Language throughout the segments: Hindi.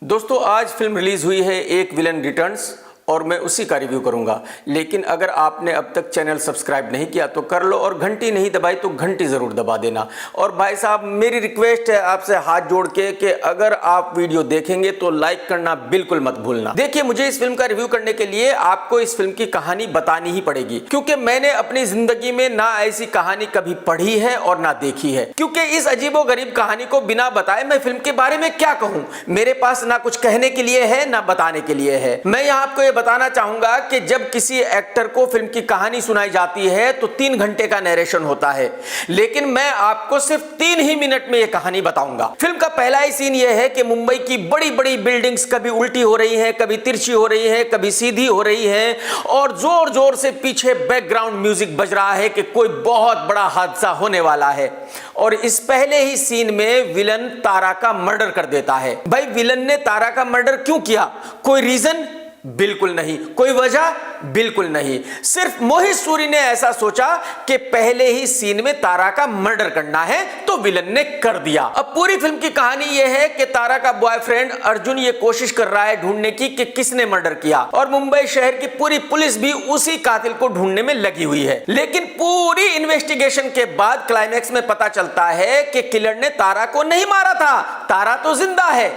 दोस्तों आज फिल्म रिलीज हुई है एक विलन रिटर्न्स और मैं उसी का रिव्यू करूंगा। लेकिन अगर आपने अब तक चैनल सब्सक्राइब नहीं किया तो कर लो और घंटी नहीं दबाई तो घंटी ज़रूर दबा देना। और भाई साहब मेरी रिक्वेस्ट है आपसे हाथ जोड़ के कि अगर आप वीडियो देखेंगे तो लाइक करना बिल्कुल मत भूलना। देखिए मुझे इस फिल्म का रिव्यू करने के लिए आपको इस फिल्म की कहानी बतानी ही पड़ेगी, क्योंकि मैंने अपनी जिंदगी में ना ऐसी कहानी कभी पढ़ी है और ना देखी है। क्योंकि इस अजीबोगरीब कहानी को बिना बताए मैं फिल्म के बारे में क्या कहूँ, मेरे पास ना कुछ कहने के लिए है ना बताने के लिए है। मैं यहाँ आपको बताना चाहूंगा कि जब किसी एक्टर को फिल्म की कहानी सुनाई जाती है तो 3 घंटे का नरेशन होता है, लेकिन मैं आपको सिर्फ 3 ही मिनट में यह कहानी बताऊंगा। फिल्म का पहला ही सीन यह है कि मुंबई की बड़ी बड़ी बिल्डिंग्स कभी उल्टी हो रही हैं, कभी तिरछी हो रही हैं, कभी सीधी हो रही हैं और जोर जोर से पीछे बैकग्राउंड म्यूजिक बज रहा है कि कोई बहुत बड़ा हादसा होने वाला है। और इस पहले ही सीन में विलन तारा का मर्डर कर देता है। भाई विलन ने तारा का मर्डर क्यों किया? कोई रीजन? बिल्कुल नहीं। कोई वजह? बिल्कुल नहीं। सिर्फ मोहित सूरी ने ऐसा सोचा कि पहले ही सीन में तारा का मर्डर करना है तो विलन ने कर दिया। अब पूरी फिल्म की कहानी यह है कि तारा का बॉयफ्रेंड अर्जुन ये कोशिश कर रहा है ढूंढने की कि किसने मर्डर किया, और मुंबई शहर की पूरी पुलिस भी उसी कातिल को ढूंढने में लगी हुई है। लेकिन पूरी इन्वेस्टिगेशन के बाद क्लाइमैक्स में पता चलता है कि किलर ने तारा को नहीं मारा था, तारा तो जिंदा है।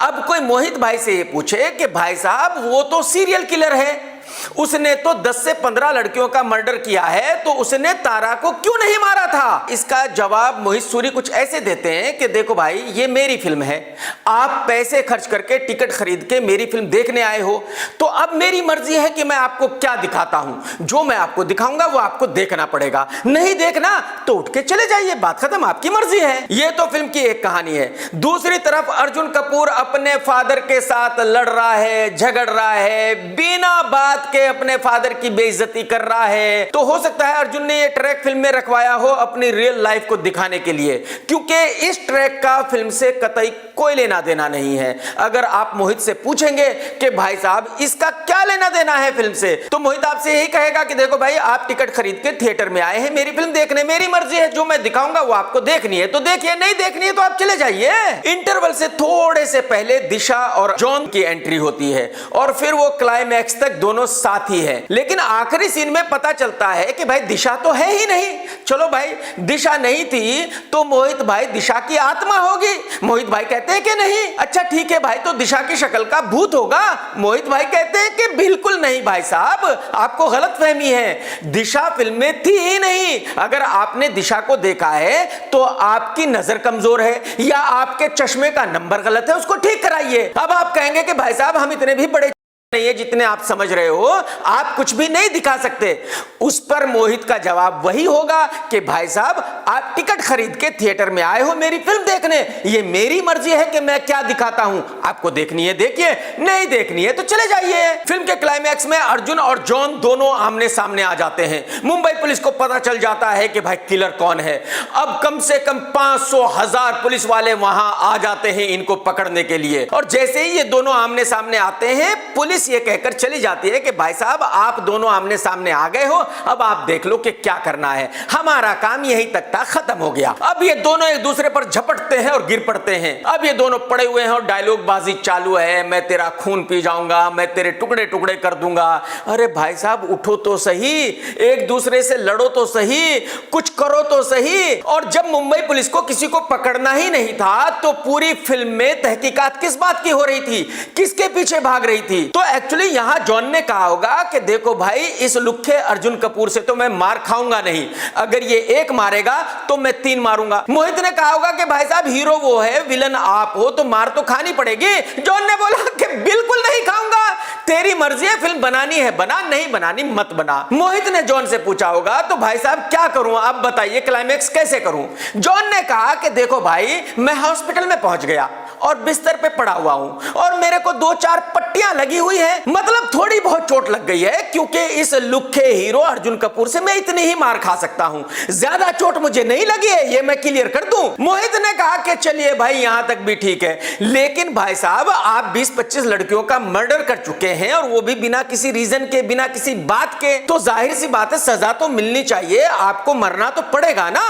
अब कोई मोहित भाई से ये पूछे कि भाई साहब वो तो सीरियल किलर है, उसने तो 10 से 15 लड़कियों का मर्डर किया है, तो उसने तारा को क्यों नहीं मारा था? इसका जवाब मोहित सूरी कुछ ऐसे देते हैं कि देखो भाई ये मेरी फिल्म है, आप पैसे खर्च करके टिकट खरीद के मेरी फिल्म देखने आए हो, तो अब मेरी मर्जी है कि मैं आपको क्या दिखाता हूं। जो मैं आपको दिखाऊंगा वो आपको देखना पड़ेगा, नहीं देखना तो उठ के चले जाइए, बात खत्म, आपकी मर्जी है। ये तो फिल्म की एक कहानी है। दूसरी तरफ अर्जुन कपूर अपने फादर के साथ लड़ रहा है, झगड़ रहा है, बिना बात के अपने फादर की बेइज्जती कर रहा है। तो हो सकता है अर्जुन ने ये ट्रैक फिल्म में रखवाया हो अपनी रियल लाइफ को दिखाने के लिए, क्योंकि इस ट्रैक का फिल्म से कतई कोई लेना देना नहीं है। अगर आप मोहित से पूछेंगे कि भाई साहब इसका क्या लेना देना है फिल्म से, तो मोहित आपसे यही कहेगा कि देखो भाई आप टिकट खरीद के थिएटर में आए हैं मेरी फिल्म देखने, मेरी मर्जी है, जो मैं दिखाऊंगा वो आपको देखनी है तो देखिए, नहीं देखनी है तो आप चले जाइए। इंटरवल से थोड़े से पहले दिशा और जॉन की एंट्री होती है और फिर वो क्लाइमैक्स तक दोनों साथी है। लेकिन आखिरी सीन में पता चलता है कि भाई दिशा तो है ही नहीं। चलो भाई दिशा नहीं थी तो मोहित भाई दिशा की आत्मा होगी। मोहित भाई कहते हैं कि नहीं। अच्छा ठीक है भाई, तो दिशा की शक्ल का भूत होगा। मोहित भाई कहते हैं कि बिल्कुल नहीं भाई साहब, आपको गलतफहमी है, दिशा फिल्म में थी ही नहीं। अगर आपने दिशा को देखा है तो आपकी नजर कमजोर है या आपके चश्मे का नंबर गलत है, उसको ठीक कराइए। अब आप कहेंगे कि भाई साहब हम इतने भी बड़े नहीं है जितने आप समझ रहे हो, आप कुछ भी नहीं दिखा सकते। उस पर मोहित का जवाब वही होगा कि भाई साहब आप टिकट खरीद के थिएटर में आए हो मेरी फिल्म देखने, ये मेरी मर्जी है कि मैं क्या दिखाता हूं। आपको देखनी है देखिए, नहीं देखनी है तो चले जाइए। फिल्म के क्लाइमैक्स में अर्जुन और जॉन दोनों आमने सामने आ जाते हैं। मुंबई पुलिस को पता चल जाता है कि भाई किलर कौन है। अब कम से कम 500,000 पुलिस वाले वहां आ जाते हैं इनको पकड़ने के लिए। और जैसे ही ये दोनों आमने सामने आते हैं, पुलिस ये कहकर चली जाती है कि भाई साहब आप दोनों आमने सामने आ गए हो, अब आप देख लो कि क्या करना है, हमारा काम यहीं तक था, खत्म हो गया। अब ये दोनों एक दूसरे पर झपटते हैं और गिर पड़ते हैं। अब ये दोनों पड़े हुए हैं और डायलॉग बाजी चालू है, मैं तेरा खून पी जाऊंगा, मैं तेरे टुकड़े टुकड़े कर दूंगा। अरे भाई साहब उठो तो सही, एक दूसरे से लड़ो तो सही, कुछ करो तो सही। और जब मुंबई पुलिस को किसी को पकड़ना ही नहीं था तो पूरी फिल्म में तहकीकात किस बात की हो रही थी, किसके पीछे भाग रही थी? तो एक्चुअली यहां जॉन ने कहा होगा कि देखो भाई इस लुक्खे अर्जुन कपूर से तो मैं मार खाऊंगा नहीं, अगर ये एक मारेगा तो मैं 3 मारूंगा। मोहित ने कहा होगा कि भाई साहब हीरो वो है, विलन आप हो, तो मार तो खानी पड़ेगी। जॉन ने बोला कि बिल्कुल नहीं खाऊंगा, तेरी मर्जी है, फिल्म बनानी है बना, नहीं बनानी मत बना। मोहित ने जॉन से पूछा होगा तो भाई साहब क्या करूं आप बताइए, क्लाइमैक्स कैसे करूं? जॉन ने कहा कि देखो भाई मैं हॉस्पिटल में पहुंच गया और बिस्तर पे पड़ा हुआ हूं और मेरे को 2-4 पट्टियां लगी हुई है, मतलब थोड़ी बहुत चोट लग गई है, क्योंकि इस लुक्खे हीरो अर्जुन कपूर से मैं इतनी ही मार खा सकता हूं, ज्यादा चोट मुझे नहीं लगी है, ये मैं क्लियर कर दूं। मोहित ने कहा कि चलिए भाई यहां तक भी ठीक है, लेकिन भाई साहब आप 20-25 लड़कियों का मर्डर कर चुके हैं और वो भी बिना किसी रीजन के, बिना किसी बात के, तो जाहिर सी बात है सजा तो मिलनी चाहिए, आपको मरना तो पड़ेगा ना।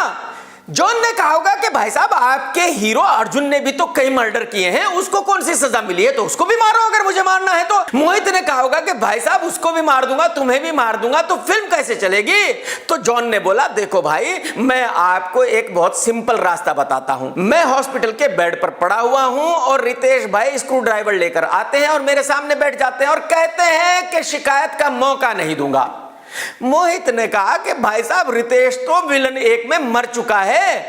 जॉन ने कहा होगा कि भाई साहब आपके हीरो अर्जुन ने भी तो कई मर्डर किए हैं, उसको कौन सी सजा मिली है, तो उसको भी मारो अगर मुझे मारना है तो। मोहित ने कहा होगा कि भाई साहब उसको भी मार दूंगा, तुम्हें भी मार दूंगा, तो फिल्म कैसे चलेगी। तो जॉन ने बोला देखो भाई, मैं आपको एक बहुत सिंपल रास्ता बताता हूं। मैं हॉस्पिटल के बेड पर पड़ा हुआ हूं और रितेश भाई स्क्रू ड्राइवर लेकर आते हैं और मेरे सामने बैठ जाते हैं और कहते हैं कि शिकायत का मौका नहीं दूंगा। मोहित ने कहा कि भाई साहब रितेश तो विलन 1 में मर चुका है।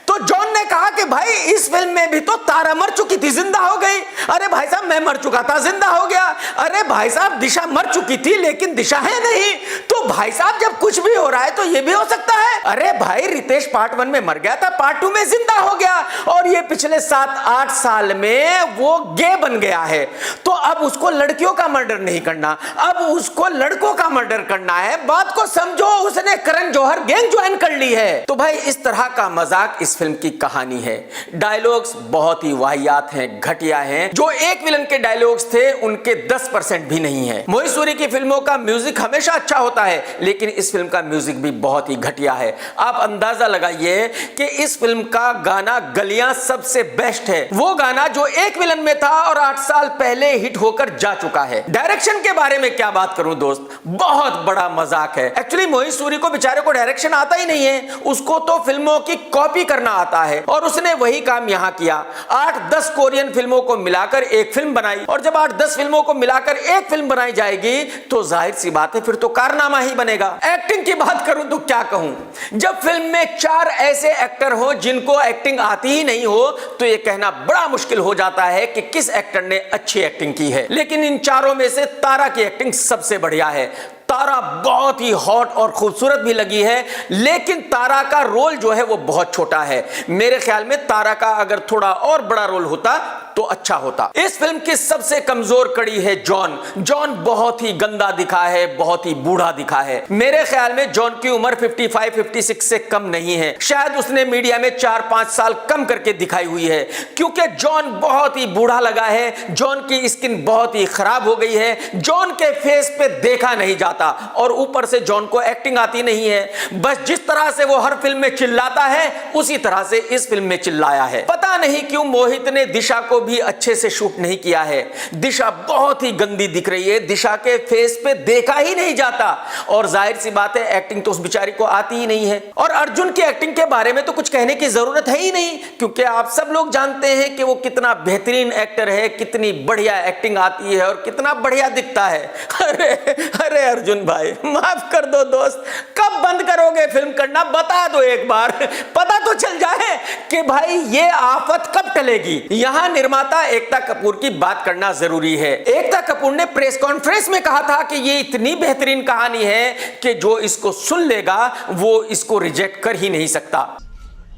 तो जॉन ने कहा कि भाई इस फिल्म में भी तो तारा मर चुकी थी, जिंदा हो गई। अरे भाई साहब मैं मर चुका था, जिंदा हो गया। अरे भाई साहब दिशा मर चुकी थी लेकिन दिशा है नहीं। तो भाई साहब जब कुछ भी हो रहा है तो ये भी हो सकता है। अरे भाई रितेश पार्ट 1 में मर गया था, पार्ट 2 में जिंदा हो गया और ये पिछले 7-8 साल में वो गे बन गया है। तो अब उसको लड़कियों का मर्डर नहीं करना, अब उसको लड़कों का मर्डर करना है। बात को समझो, उसने करण जौहर गैंग ज्वाइन कर ली है। तो भाई इस तरह का मजाक इस फिल्म की कहानी है। डायलॉग्स बहुत ही वाहियात हैं, घटिया हैं। जो एक विलन के डायलॉग्स थे उनके 10% भी नहीं है। मोहित सूरी की फिल्मों का म्यूजिक हमेशा अच्छा होता है लेकिन इस फिल्म का म्यूजिक भी बहुत ही घटिया है। आप अंदाजा लगाइए कि इस फिल्म का गाना गलियां सबसे बेस्ट है, वो गाना जो एक विलन में था और 8 साल पहले हिट होकर जा चुका है। डायरेक्शन के बारे में क्या बात करूं दोस्त, बहुत बड़ा मजाक है। एक्चुअली मोहित सूरी को बेचारे को डायरेक्शन आता ही नहीं है, उसको तो फिल्मों की कॉपी करना आता है और उसने वही काम यहां किया। 8-10 कोरियन फिल्मों को मिलाकर एक फिल्म बनाई और जब 8-10 फिल्मों को मिलाकर एक फिल्म बनाई जाएगी तो जाहिर सी बात है फिर तो कारनामा ही बनेगा। एक्टिंग की बात करूं तो क्या कहूं, जब फिल्म में 4 ऐसे एक्टर हो जिनको एक्टिंग आती ही नहीं हो तो यह कहना बड़ा मुश्किल हो जाता है कि किस एक्टर ने अच्छी एक्टिंग की है। लेकिन इन चारों में से तारा की एक्टिंग सबसे बढ़िया है। तारा बहुत ही हॉट और खूबसूरत भी लगी है लेकिन तारा का रोल जो है वो बहुत छोटा है। मेरे ख्याल में तारा का अगर थोड़ा और बड़ा रोल होता तो अच्छा होता। इस फिल्म की सबसे कमजोर कड़ी है जॉन। जॉन बहुत ही गंदा दिखा है, बहुत ही बूढ़ा दिखा है। मेरे ख्याल में जॉन की उम्र 55-56 से कम नहीं है, शायद उसने मीडिया में 4-5 साल कम करके दिखाई हुई है क्योंकि जॉन बहुत ही बूढ़ा लगा है। जॉन की स्किन बहुत ही खराब हो गई है, जॉन के फेस पे देखा नहीं जाता और ऊपर से जॉन को एक्टिंग आती नहीं है। बस जिस तरह से वो हर फिल्म में चिल्लाता है उसी तरह से इस फिल्म में चिल्लाया है। पता नहीं क्यों मोहित ने दिशा को भी अच्छे से शूट नहीं किया है। दिशा बहुत ही गंदी दिख रही है, दिशा के फेस पे देखा ही नहीं जाता और जाहिर सी बात है एक्टिंग तो उस बेचारी को आती ही नहीं है। और अर्जुन की एक्टिंग के बारे में तो कुछ कहने की जरूरत है ही नहीं क्योंकि आप सब लोग जानते हैं कि वो कितना बेहतरीन एक्टर है, कितनी बढ़िया एक्टिंग आती है और कितना बढ़िया दिखता है। अरे अरे अर्जुन भाई माफ कर दो दोस्त, कब बंद करोगे फिल्म करना बता दो एक बार, पता तो चल जाए कि भाई ये आफत कब टलेगी। यहां निर्माता एकता कपूर की बात करना जरूरी है। एकता कपूर ने प्रेस कॉन्फ्रेंस में कहा था कि ये इतनी बेहतरीन कहानी है कि जो इसको सुन लेगा वो इसको रिजेक्ट कर ही नहीं सकता।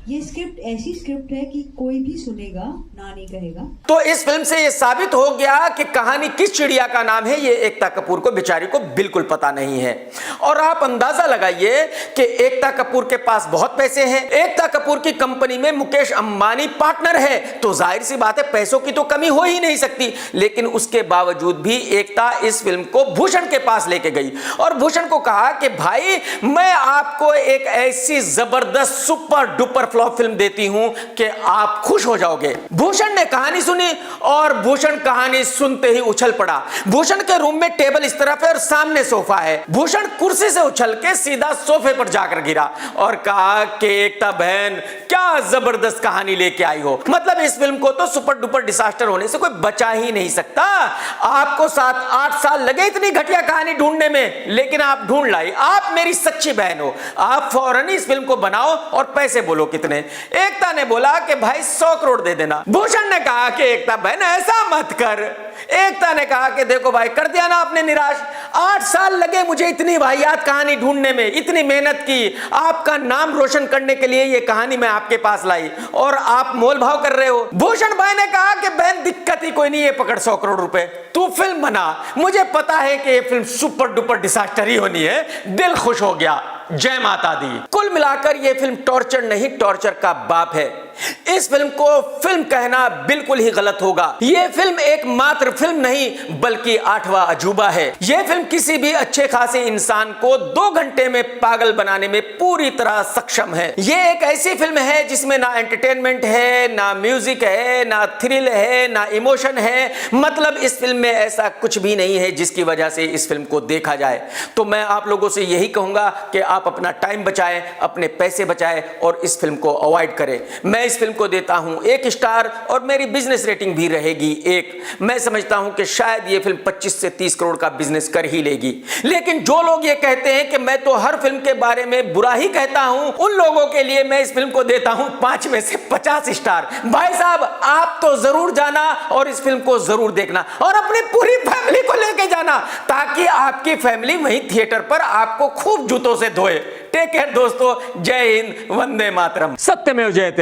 ये स्क्रिप्ट ऐसी स्क्रिप्ट है कि कोई भी सुनेगा ना नहीं कहेगा। तो इस फिल्म से ये साबित हो गया कि कहानी किस चिड़िया का नाम है ये एकता कपूर को बेचारी को बिल्कुल पता नहीं है। और आप अंदाजा लगाइए कि एकता कपूर के पास बहुत पैसे हैं, एकता कपूर की कंपनी में मुकेश अंबानी पार्टनर है, तो जाहिर सी बात है पैसों की तो कमी हो ही नहीं सकती। लेकिन उसके बावजूद भी एकता इस फिल्म को भूषण के पास लेके गई और भूषण को कहा कि भाई मैं आपको एक ऐसी जबरदस्त सुपर डुपर फ्लॉप फिल्म देती हूं कि आप खुश हो जाओगे। भूषण ने कहानी सुनी और भूषण कहानी सुनते ही उछल पड़ा। भूषण के रूम में टेबल इस तरफ है और सामने सोफा है। भूषण कुर्सी से उछल के सीधा सोफे पर जाकर गिरा और कहा कि एकता बहन क्या जबरदस्त कहानी लेके आई हो, मतलब इस फिल्म को तो सुपर डुपर डिजास्टर होने से कोई बचा ही नहीं सकता। आपको 7-8 साल लगे इतनी घटिया कहानी ढूंढने में, लेकिन आप ढूंढ लाई। आप मेरी सच्ची बहन हो, आप फौरन इस फिल्म को बनाओ और पैसे बोलो कितने। एकता ने बोला कि भाई 100 करोड़ दे देना। भूषण ने कहा कि एकता बहन ऐसा मत कर। एकता ने कहा कि देखो भाई कर दिया ना आपने निराश, 8 साल लगे मुझे इतनी वाहियात कहानी ढूंढने में, इतनी मेहनत की, आपका नाम रोशन करने के लिए ये कहानी मैं आपके पास लाई और आप मोल भाव कर रहे हो। भूषण भाई ने कहा कि बहन दिक्कत ही कोई नहीं है, पकड़ 100 करोड़ रुपए, तू फिल्म बना, मुझे पता है कि ये फिल्म सुपर डुपर डिजास्टर ही होनी है। दिल खुश हो गया, जय माता दी। कुल मिलाकर यह फिल्म टॉर्चर नहीं टॉर्चर का बाप है। इस फिल्म को फिल्म कहना बिल्कुल ही गलत होगा। ये फिल्म एक मात्र फिल्म नहीं बल्कि 8वां अजूबा है। ये फिल्म किसी भी अच्छे खासे इंसान को 2 घंटे में पागल बनाने में पूरी तरह सक्षम है। ये एक ऐसी फिल्म है जिसमें ना एंटरटेनमेंट है, ना म्यूजिक है, ना थ्रिल है, ना इमोशन है। मतलब इस फिल्म में ऐसा कुछ भी नहीं है जिसकी वजह से इस फिल्म को देखा जाए। तो मैं आप लोगों से यही कहूंगा कि आप अपना टाइम बचाएं, अपने पैसे बचाएं और इस फिल्म को अवॉइड करें। मैं इस फिल्म को देता हूं 1 स्टार और मेरी बिजनेस रेटिंग भी रहेगी 1। मैं समझता हूं कि शायद ये फिल्म 25 से 30 करोड़ का बिजनेस कर ही लेगी। लेकिन जो लोग ये कहते हैं कि मैं तो हर फिल्म के बारे में बुरा ही कहता हूं, उन लोगों के लिए मैं इस फिल्म को देता हूं 5 में से 50 स्टार। भाई साहब, आप तो जरूर जाना और इस फिल्म को जरूर देखना और अपनी पूरी फैमिली को लेके जाना ताकि आपकी फैमिली वहीं थिएटर पर आपको खूब जूतों से धोए। टेक केयर दोस्तों, जय हिंद, वंदे मातरम, सत्यमेव जयते।